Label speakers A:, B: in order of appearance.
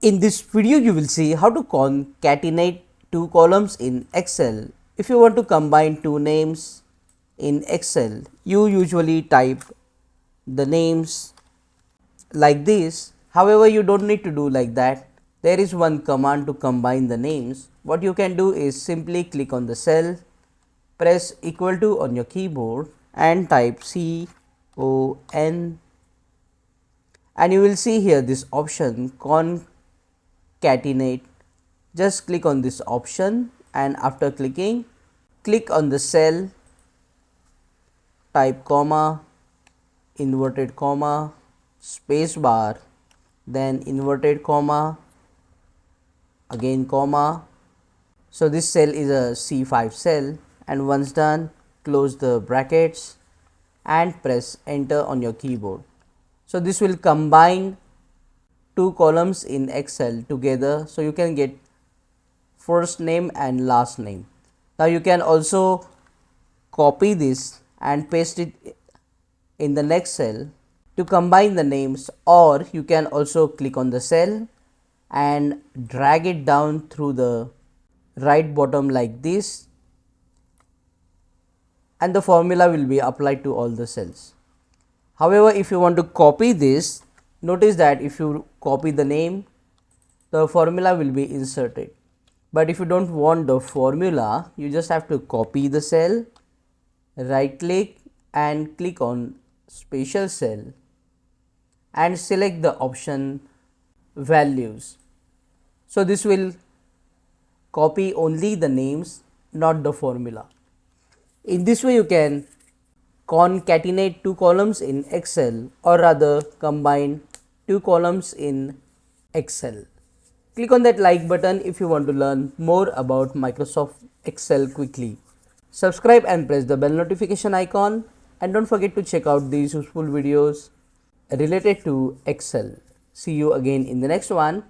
A: In this video, you will see how to concatenate two columns in Excel. If you want to combine two names in Excel, you usually type the names like this. However, you don't need to do like that. There is one command to combine the names. What you can do is simply click on the cell, press equal to on your keyboard and type CON, and you will see here this option concatenate. Just click on this option, and after clicking, click on the cell, type comma, inverted comma, space bar, then inverted comma, again comma. So this cell is a C5 cell, and once done, close the brackets and press enter on your keyboard. So this will combine two columns in Excel together, so you can get first name and last name. Now you can also copy this and paste it in the next cell to combine the names, or you can also click on the cell and drag it down through the right bottom like this, and the formula will be applied to all the cells. However, if you want to copy this, notice that if you copy the name, the formula will be inserted. But if you don't want the formula, you just have to copy the cell, right click and click on special cell and select the option values. So this will copy only the names, not the formula. In this way, you can concatenate two columns in Excel, or rather combine two columns in Excel. Click on that like button if you want to learn more about Microsoft Excel quickly. Subscribe and press the bell notification icon, and don't forget to check out these useful videos related to Excel. See you again in the next one.